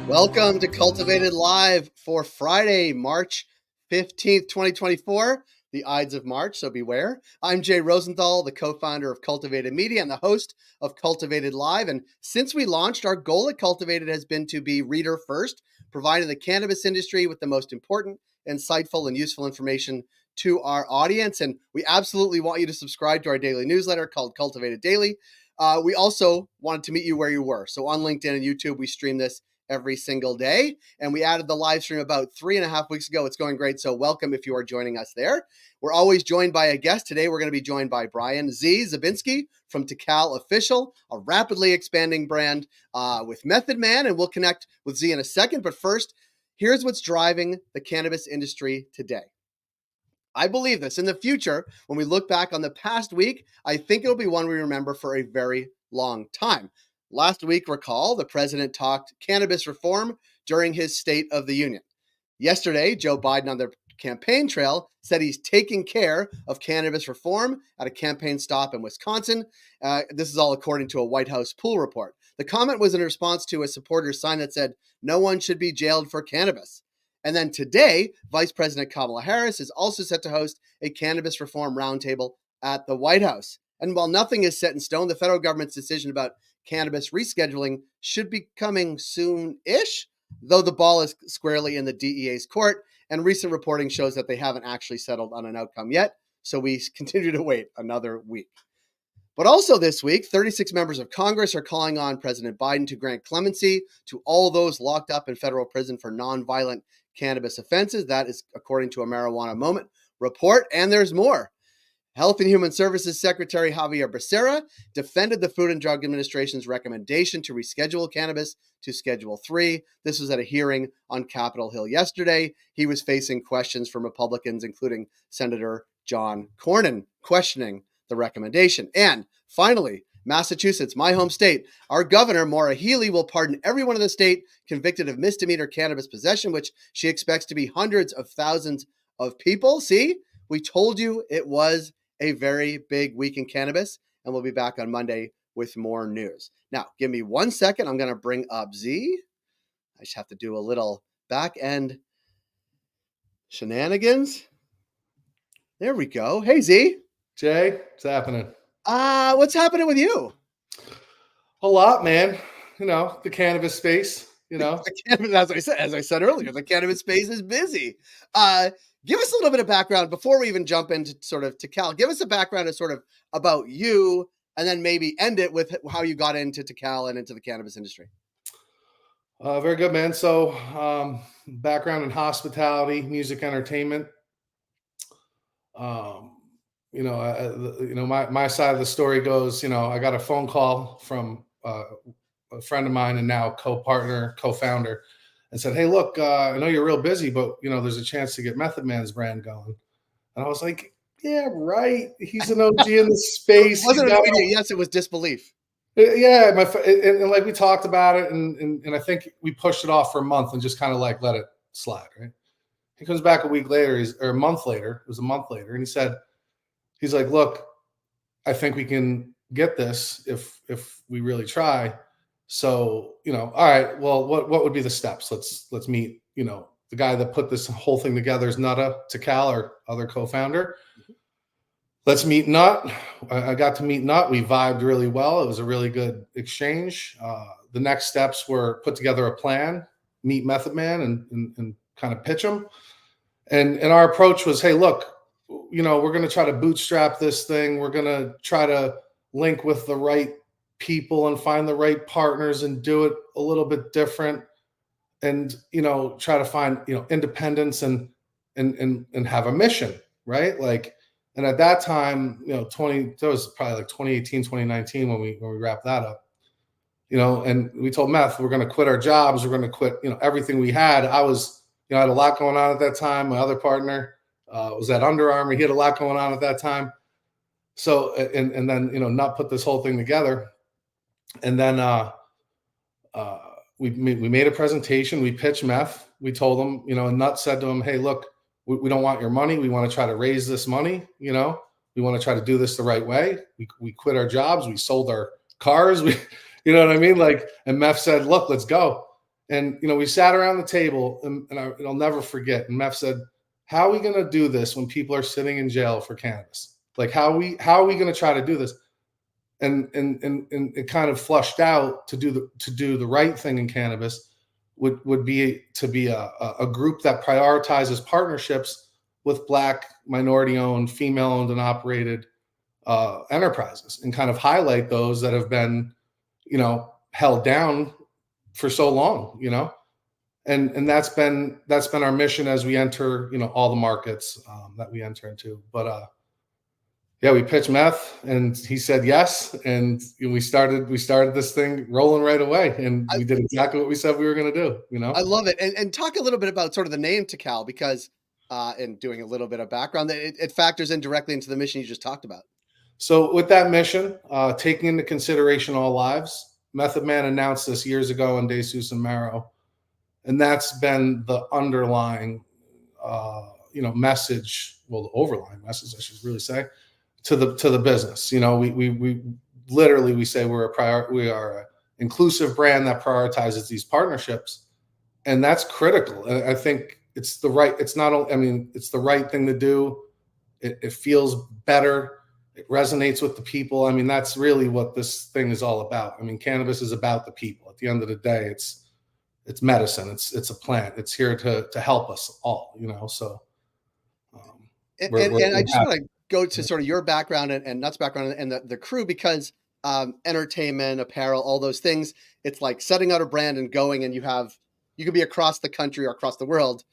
Welcome to Cultivated Live for Friday, March 15th, 2024, the Ides of March, so beware. I'm Jay Rosenthal, the co-founder of Cultivated Media and the host of Cultivated Live. And since we launched, our goal at Cultivated has been to be reader first, providing the cannabis industry with the most important, insightful, and useful information to our audience. And we absolutely want you to subscribe to our daily newsletter called Cultivated Daily. We also wanted to meet you where you were. So on LinkedIn and YouTube, we stream this every single day. And we added the live stream about 3.5 weeks ago. It's going great. So welcome if you are joining us there. We're always joined by a guest. Today, we're going to be joined by Bryan Zabinski from TICAL Official, a rapidly expanding brand with Method Man. And we'll connect with Z in a second. But first, here's what's driving the cannabis industry today. I believe this. In the future, when we look back on the past week, I think it'll be one we remember for a very long time. Last week, recall, the president talked cannabis reform during his State of the Union. Yesterday, Joe Biden on the campaign trail said he's taking care of cannabis reform at a campaign stop in Wisconsin. This is all according to a White House pool report. The comment was in response to a supporter's sign that said, "No one should be jailed for cannabis." And then today, Vice President Kamala Harris is also set to host a cannabis reform roundtable at the White House. And while nothing is set in stone, the federal government's decision about cannabis rescheduling should be coming soon-ish, though the ball is squarely in the DEA's court, and recent reporting shows that they haven't actually settled on an outcome yet, so we continue to wait another week. But also this week, 36 members of Congress are calling on President Biden to grant clemency to all those locked up in federal prison for nonviolent cannabis offenses. That is according to a Marijuana Moment report, and there's more. Health and Human Services Secretary Javier Becerra defended the Food and Drug Administration's recommendation to reschedule cannabis to Schedule 3. This was at a hearing on Capitol Hill yesterday. He was facing questions from Republicans, including Senator John Cornyn, questioning the recommendation. And finally, Massachusetts, my home state, our governor, Maura Healey, will pardon everyone in the state convicted of misdemeanor cannabis possession, which she expects to be hundreds of thousands of people. See, we told you it was a very big week in cannabis, and we'll be back on Monday with more news. Now, give me 1 second. I'm going to bring up Z. I just have to do a little back end shenanigans. There we go. Hey, Z. Jay, what's happening? What's happening with you? A lot, man. You know, the cannabis space, you know. As I said earlier, the cannabis space is busy. Give us a little bit of background before we even jump into sort of TICAL. Give us a background of sort of about you, and then maybe end it with how you got into TICAL and into the cannabis industry. Very good, man. So, background in hospitality, music, entertainment. My side of the story goes, I got a phone call from a friend of mine and now co-partner, co-founder, and said, "Hey, look, I know you're real busy, but there's a chance to get Method Man's brand going." And I was like, "Yeah, right. He's an OG in the space." It wasn't immediate. Yes, it was disbelief. Yeah, and like we talked about it, and I think we pushed it off for a month and just kind of like let it slide. Right? He comes back a week later, or a month later. It was a month later, and he's like, "Look, I think we can get this if we really try. So, all right, well, what would be the steps? Let's meet, the guy that put this whole thing together is Nutta TICAL, our other co-founder. Let's meet Nut. I got to meet Nut. We vibed really well. It was a really good exchange. The next steps were put together a plan, meet Method Man and kind of pitch him. And our approach was, hey, look, we're going to try to bootstrap this thing. We're going to try to link with the right people and find the right partners and do it a little bit different, and try to find independence and have a mission, right? Like, and at that time, that was probably like 2018, 2019 when we wrapped that up, and we told Meth we're going to quit our jobs, we're going to quit everything we had. I was I had a lot going on at that time. My other partner was at Under Armour. He had a lot going on at that time. So, and then, Nut put this whole thing together. And then we made a presentation. We pitched Meth. We told him, and Nut said to him, "Hey, look, we don't want your money. We want to try to raise this money. We want to try to do this the right way. We quit our jobs. We sold our cars. You know what I mean? Like, and Meth said, "Look, let's go." And, we sat around the table, and I'll never forget. And Meth said, how are we going to do this when people are sitting in jail for cannabis? Like, how are we going to try to do this? And it kind of flushed out to do the right thing in cannabis would be to be a group that prioritizes partnerships with Black, minority owned, female owned and operated enterprises, and kind of highlight those that have been, held down for so long, and that's been our mission as we enter, all the markets that we enter into. But yeah, we pitched Meth, and he said yes, and we started this thing rolling right away, and we did exactly what we said we were going to do. I love it, and talk a little bit about sort of the name TICAL, because and doing a little bit of background, that it factors in directly into the mission you just talked about. So with that mission, taking into consideration all lives, Method Man announced this years ago in DeSuze and Marrow, and that's been the underlying, message. Well, the overlying message, I should really say, to the business. We literally, we say we are an inclusive brand that prioritizes these partnerships, and that's critical. And I think it's the right. It's not. I mean, it's the right thing to do. It feels better. It resonates with the people. I mean, that's really what this thing is all about. I mean, cannabis is about the people. At the end of the day, it's medicine. It's a plant. It's here to help us all. So. And I just want to go to sort of your background and Nuts' background and the crew, because entertainment, apparel, all those things, it's like setting out a brand and going, and you can be across the country or across the world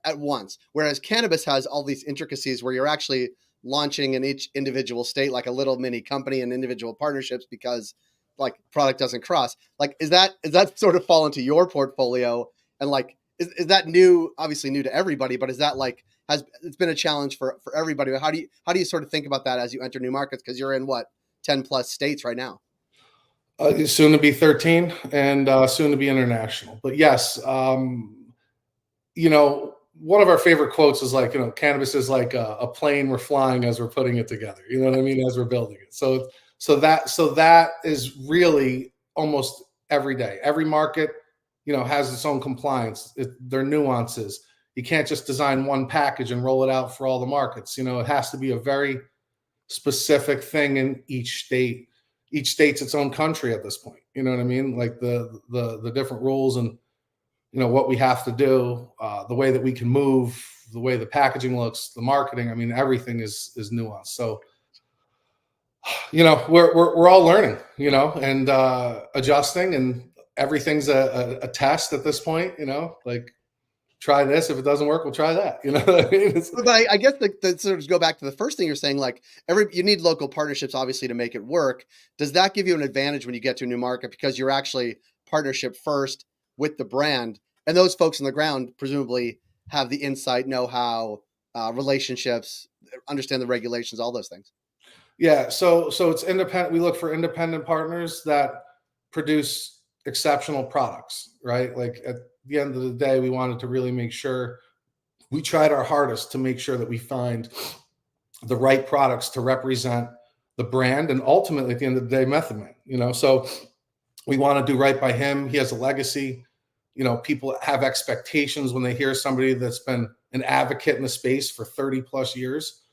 at once. Whereas cannabis has all these intricacies where you're actually launching in each individual state, like a little mini company and individual partnerships, because like product doesn't cross. Like, is that sort of fall into your portfolio? And like, is that new, obviously new to everybody, but is that like, it's been a challenge for everybody? How do you sort of think about that as you enter new markets? Because you're in what, 10 plus states right now? Soon to be 13, and soon to be international. But yes, one of our favorite quotes is like, cannabis is like a plane we're flying as we're putting it together. You know what I mean? As we're building it. So that is really almost every day. Every market, has its own compliance. There are nuances. You can't just design one package and roll it out for all the markets. It has to be a very specific thing in each state. Each state's its own country at this point. You know what I mean? Like the different rules and what we have to do, the way that we can move, the way the packaging looks, the marketing. I mean, everything is nuanced. So, we're all learning, and adjusting, and everything's a test at this point. Like, try this. If it doesn't work, we'll try that. You know what I mean? But I guess the sort of go back to the first thing you're saying, like you need local partnerships, obviously, to make it work. Does that give you an advantage when you get to a new market, because you're actually partnership first with the brand, and those folks on the ground presumably have the insight, know-how, relationships, understand the regulations, all those things? Yeah. So it's independent. We look for independent partners that produce exceptional products, right? Like, at the end of the day, we wanted to really make sure we tried our hardest to make sure that we find the right products to represent the brand, and ultimately at the end of the day, Method Man. So we want to do right by him. He has a legacy. People have expectations when they hear somebody that's been an advocate in the space for 30 plus years.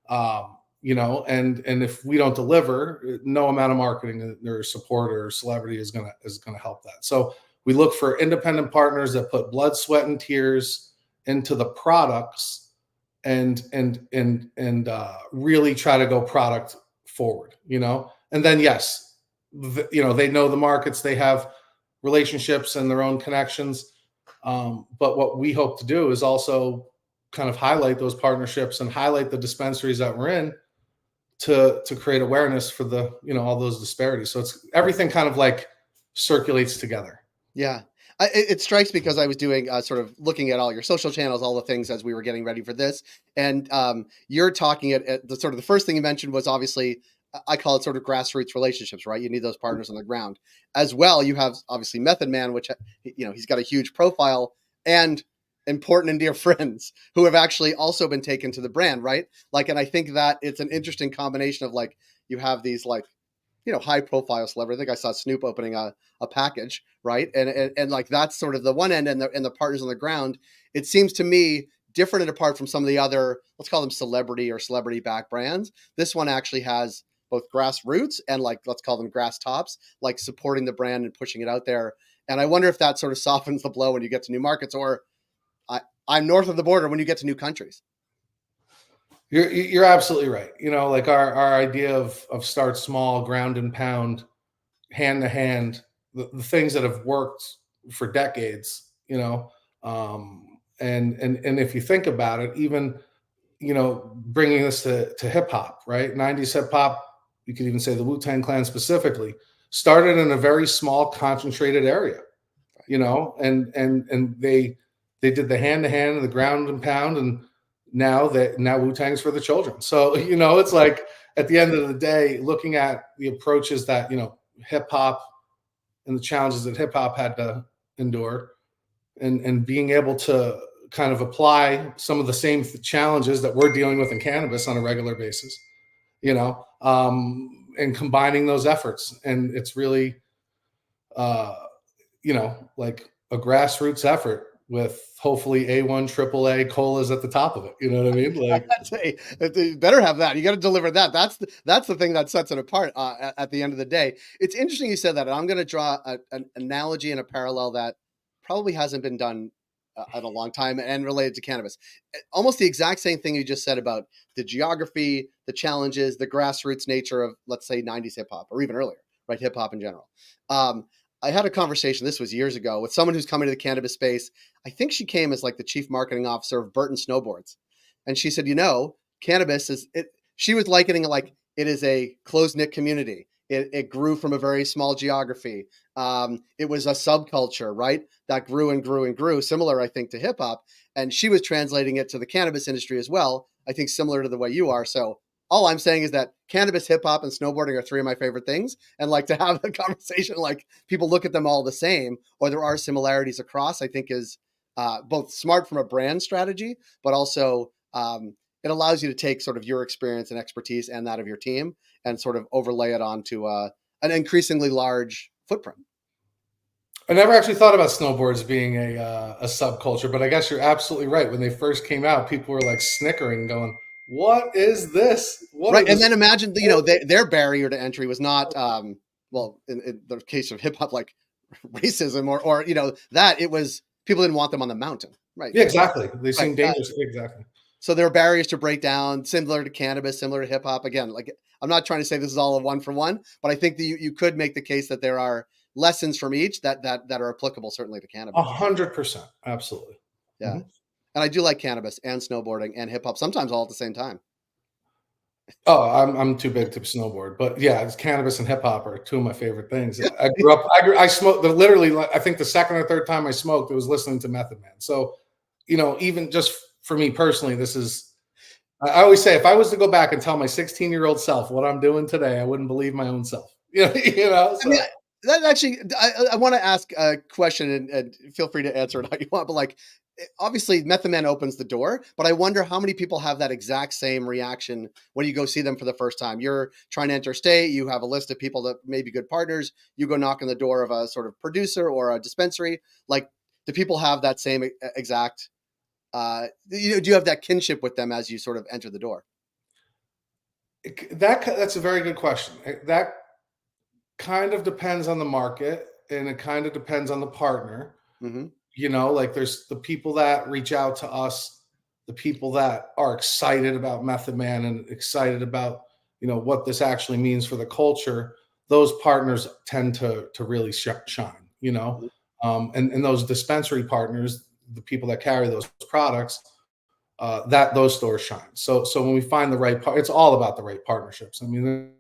And if we don't deliver, no amount of marketing or support or celebrity is gonna help that. So we look for independent partners that put blood, sweat, and tears into the products, and really try to go product forward. And then yes, they know the markets, they have relationships and their own connections. But what we hope to do is also kind of highlight those partnerships and highlight the dispensaries that we're in, to create awareness for the all those disparities. So it's everything kind of like circulates together. Yeah. It strikes me, because I was doing sort of looking at all your social channels, all the things as we were getting ready for this. And you're talking at the sort of the first thing you mentioned was obviously, I call it sort of grassroots relationships, right? You need those partners on the ground as well. You have obviously Method Man, which, he's got a huge profile, and important and dear friends who have actually also been taken to the brand, right? Like, and I think that it's an interesting combination of like, you have these like high profile celebrity. I think I saw Snoop opening a package, right? And like that's sort of the one end, and the partners on the ground. It seems to me different and apart from some of the other, let's call them celebrity or celebrity backed brands. This one actually has both grassroots and like, let's call them grass tops, like supporting the brand and pushing it out there. And I wonder if that sort of softens the blow when you get to new markets, or I'm north of the border when you get to new countries. You're absolutely right. Like our idea of start small, ground and pound, hand to hand, the things that have worked for decades. And if you think about it, even bringing this to hip hop, right? 90s hip hop, you could even say the Wu-Tang Clan specifically, started in a very small, concentrated area, and they did the hand to hand and the ground and pound, and now Wu-Tang's for the children. So it's like at the end of the day, looking at the approaches that hip hop and the challenges that hip hop had to endure, and being able to kind of apply some of the same challenges that we're dealing with in cannabis on a regular basis, and combining those efforts. And it's really, like a grassroots effort with hopefully A1 AAA colas at the top of it. You know what I mean? Like, you better have that. You got to deliver that. That's the thing that sets it apart at the end of the day. It's interesting you said that. And I'm going to draw an analogy and a parallel that probably hasn't been done in a long time and related to cannabis. Almost the exact same thing you just said about the geography, the challenges, the grassroots nature of, let's say, 90s hip hop, or even earlier, right? Hip hop in general. I had a conversation, this was years ago, with someone who's coming to the cannabis space. I think she came as like the chief marketing officer of Burton Snowboards. And she said, cannabis she was likening it like it is a close knit community. It grew from a very small geography. It was a subculture, right? That grew and grew and grew, similar, I think, to hip hop. And she was translating it to the cannabis industry as well, I think similar to the way you are. So all I'm saying is that cannabis, hip hop, and snowboarding are three of my favorite things. And like to have a conversation, like people look at them all the same, or there are similarities across, I think is both smart from a brand strategy, but also it allows you to take sort of your experience and expertise and that of your team and sort of overlay it onto an increasingly large footprint. I never actually thought about snowboards being a subculture, but I guess you're absolutely right. When they first came out, people were like snickering, going, "What is this?" Right, and then imagine their barrier to entry was not well, in the case of hip hop, like racism or that it was people didn't want them on the mountain, right? Yeah, exactly. They seem dangerous. Exactly. So there are barriers to break down, similar to cannabis, similar to hip hop. Again, like I'm not trying to say this is all a one for one, but I think that you could make the case that there are lessons from each that are applicable certainly to cannabis. 100%, absolutely. Yeah, mm-hmm. And I do like cannabis and snowboarding and hip hop sometimes all at the same time. Oh, I'm too big to snowboard, but yeah, it's cannabis and hip hop are two of my favorite things. I smoked literally. I think the second or third time I smoked, it was listening to Method Man. So, even just for me personally, this is. I always say if I was to go back and tell my 16-year-old self what I'm doing today, I wouldn't believe my own self. So. I mean, that actually, I want to ask a question and feel free to answer it how you want. But like, obviously, Method Man opens the door, but I wonder how many people have that exact same reaction when you go see them for the first time. You're trying to enter state, you have a list of people that may be good partners. You go knock on the door of a sort of producer or a dispensary. Like, do people have that same exact? Do you have that kinship with them as you sort of enter the door? That's a very good question. That kind of depends on the market, and it kind of depends on the partner. Mm-hmm. Like there's the people that reach out to us, the people that are excited about Method Man and excited about, what this actually means for the culture. Those partners tend to really shine, mm-hmm. And those dispensary partners, the people that carry those products, that those stores shine. So when we find the right part, it's all about the right partnerships. I mean,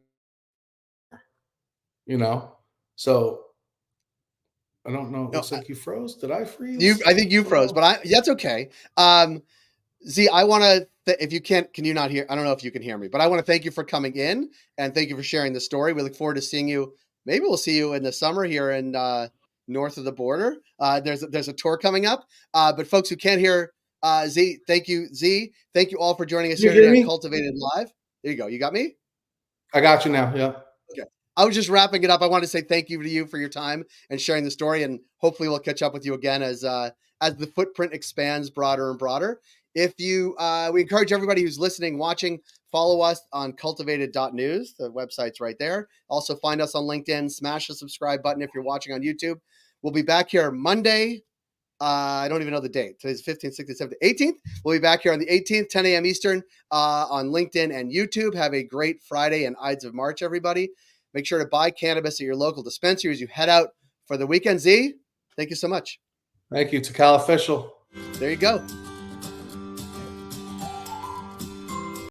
so I don't know. It looks like you froze. Did I freeze? I think you froze, but that's okay. Z, I want to, if you can you not hear? I don't know if you can hear me, but I want to thank you for coming in and thank you for sharing the story. We look forward to seeing you. Maybe we'll see you in the summer here in north of the border. There's a tour coming up. But folks who can't hear Z, thank you, Z. Thank you all for joining us here today on Cultivated Live. There you go. You got me? I got you now. Yeah. Okay. I was just wrapping it up. I want to say thank you to you for your time and sharing the story, and hopefully we'll catch up with you again as the footprint expands broader and broader. If you, we encourage everybody who's listening, watching, follow us on cultivated.news. The website's right there. Also find us on LinkedIn. Smash the subscribe button if you're watching on YouTube. We'll be back here Monday. I don't even know the date. Today's 15th, 16th, 17th, 18th. We'll be back here on the 18th, 10 a.m. Eastern on LinkedIn and YouTube. Have a great Friday and Ides of March, everybody. Make sure to buy cannabis at your local dispensary as you head out for the weekend. Z, thank you so much. Thank you. TICAL official. There you go.